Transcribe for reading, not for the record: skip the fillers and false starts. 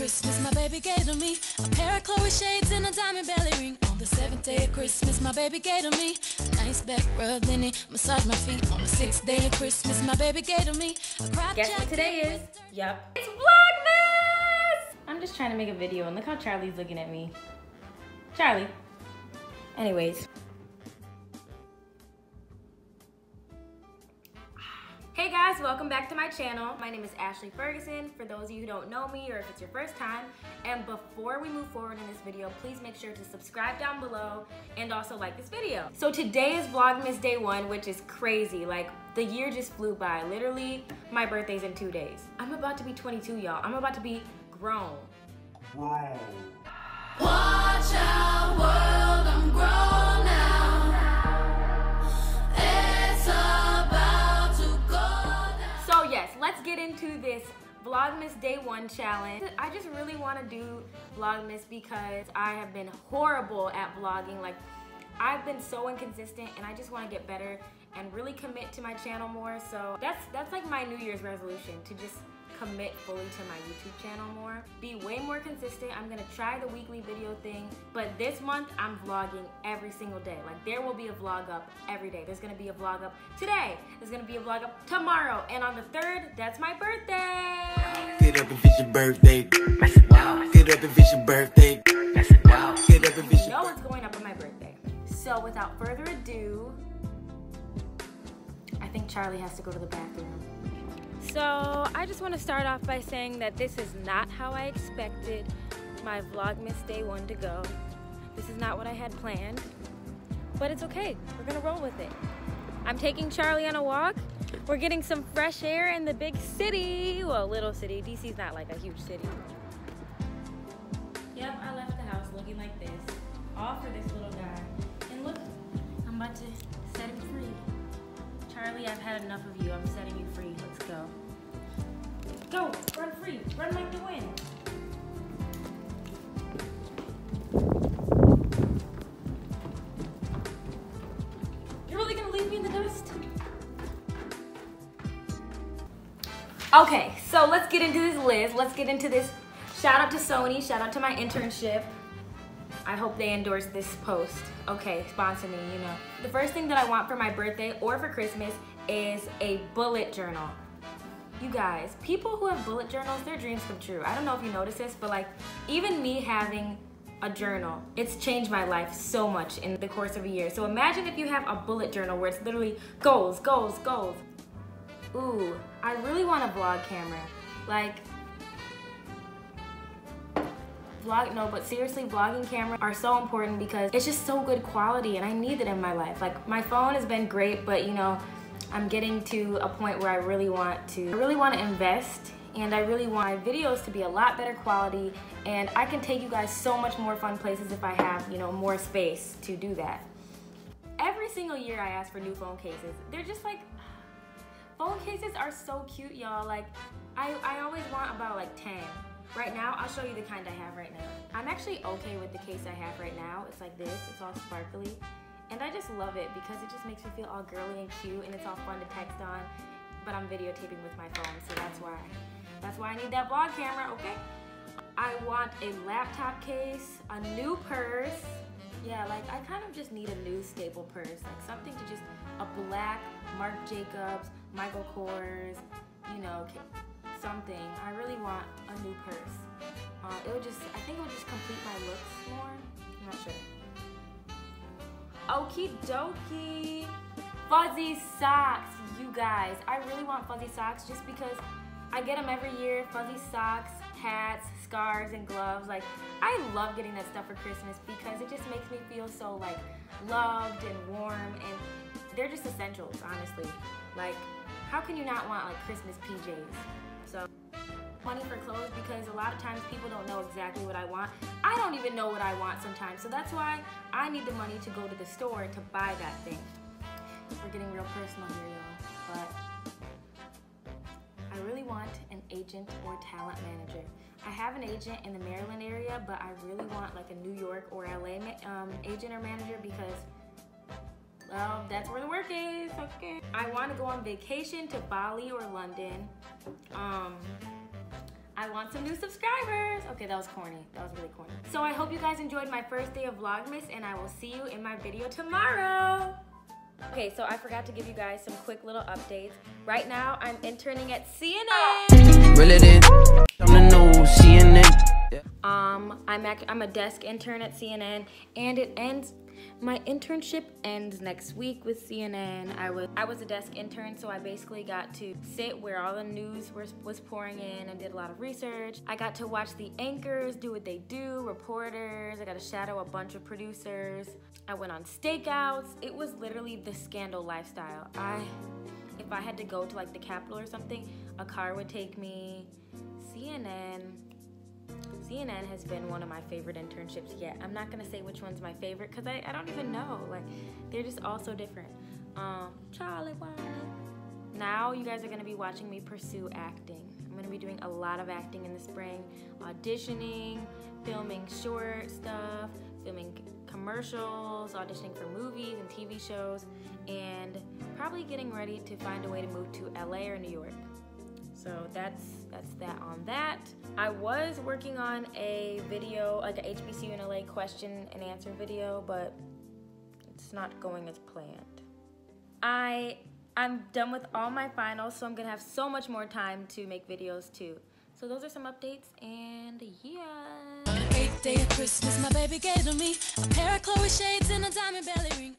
Christmas, my baby gave to me a pair of Chloe shades and a diamond belly ring. On the 7th day of Christmas, my baby gave to me a nice back rub, then he massaged my feet. On the 6th day of Christmas, my baby gave to me a crop. Guess what today is? Yep. It's Vlogmas! I'm just trying to make a video and look how Charlie's looking at me. Charlie. Anyways. Hey guys, welcome back to my channel. My name is Ashley Ferguson, for those of you who don't know me or if it's your first time. And before we move forward in this video, please make sure to subscribe down below and also like this video. So today is Vlogmas day 1, which is crazy. Like, the year just flew by. Literally, my birthday's in 2 days. I'm about to be 22, y'all. I'm about to be grown. Watch out, world, I'm grown now. It's about to go down. So yes, let's get into this Vlogmas Day 1 challenge. I just really want to do Vlogmas because I have been horrible at vlogging. Like, I've been so inconsistent and I just want to get better and really commit to my channel more. So that's like my New Year's resolution, to just commit fully to my YouTube channel more. Be way more consistent. I'm gonna try the weekly video thing, but this month I'm vlogging every single day. Like, there will be a vlog up every day. There's gonna be a vlog up today. There's gonna be a vlog up tomorrow. And on the 3rd, that's my birthday. Get up and visit your birthday. Wow. Get up and visit your birthday. Wow. Get up and visit. You know what's going up on my birthday. So without further ado, I think Charlie has to go to the bathroom. So I just want to start off by saying that this is not how I expected my Vlogmas Day 1 to go. This is not what I had planned, but it's okay. We're gonna roll with it. I'm taking Charlie on a walk. We're getting some fresh air in the big city. Well, little city. DC's not like a huge city. Yep, I left the house looking like this. All for this little guy. And look, I'm about to set him free. Charlie, I've had enough of you. I'm setting you free. Let's go. Go! Run free! Run like the wind! You're really gonna leave me in the dust? Okay, so let's get into this list. Let's get into this. Shout out to Sony. Shout out to my internship. I hope they endorse this post. Okay, sponsor me, you know. The first thing that I want for my birthday or for Christmas is a bullet journal. You guys, people who have bullet journals, their dreams come true. I don't know if you noticed this, but like, even me having a journal, it's changed my life so much in the course of a year. So imagine if you have a bullet journal where it's literally goals, goals, goals. Ooh, I really want a vlog camera. Like, but seriously, vlogging cameras are so important because it's just so good quality and I need it in my life. Like, my phone has been great, but you know, I'm getting to a point where I really want to invest, and I really want my videos to be a lot better quality, and I can take you guys so much more fun places if I have, you know, more space to do that. Every single year I ask for new phone cases. They're just like, phone cases are so cute, y'all. Like, I always want about like 10. Right now, I'll show you the kind I have right now. I'm actually okay with the case I have right now. It's like this, it's all sparkly. And I just love it because it just makes me feel all girly and cute and it's all fun to text on. But I'm videotaping with my phone, so that's why I need that vlog camera, okay? I want a laptop case, a new purse. Yeah, like, I kind of just need a new staple purse. Like, something to just, a black Marc Jacobs, Michael Kors, you know, something. I really want a new purse. I think it would just complete my looks more. I'm not sure. Okie dokie. Fuzzy socks, you guys. I really want fuzzy socks just because I get them every year. Fuzzy socks, hats, scarves, and gloves. Like, I love getting that stuff for Christmas because it just makes me feel so like loved and warm, and they're just essentials, honestly. Like, how can you not want like Christmas PJs? So, money for clothes because a lot of times people don't know exactly what I want. I don't even know what I want sometimes, so that's why I need the money to go to the store to buy that thing. We're getting real personal here, y'all, but I really want an agent or talent manager. I have an agent in the Maryland area, but I really want like a New York or LA agent or manager because, well, that's where the work is, okay. I want to go on vacation to Bali or London. I want some new subscribers. Okay, that was corny. That was really corny. So I hope you guys enjoyed my first day of Vlogmas, and I will see you in my video tomorrow. Okay, so I forgot to give you guys some quick little updates. Right now, I'm interning at CNN. Really on the news, CNN. I'm a desk intern at CNN, and my internship ends next week with CNN. I was a desk intern, so I basically got to sit where all the news was pouring in and did a lot of research. I got to watch the anchors do what they do, reporters. I got to shadow a bunch of producers. I went on stakeouts. It was literally the scandal lifestyle. If I had to go to like the Capitol or something, a car would take me. CNN has been one of my favorite internships yet. I'm not gonna say which one's my favorite because I don't even know. Like, they're just all so different. Charlie Wiley. Now you guys are gonna be watching me pursue acting. I'm gonna be doing a lot of acting in the spring, auditioning, filming short stuff, filming commercials, auditioning for movies and TV shows, and probably getting ready to find a way to move to LA or New York. So that's that on that. I was working on a video, like a HBCU in LA question and answer video, but it's not going as planned. I'm done with all my finals, so I'm gonna have so much more time to make videos too. So those are some updates, and yeah. On the 8th day of Christmas, my baby gave to me a pair of Chloe shades and a diamond belly ring.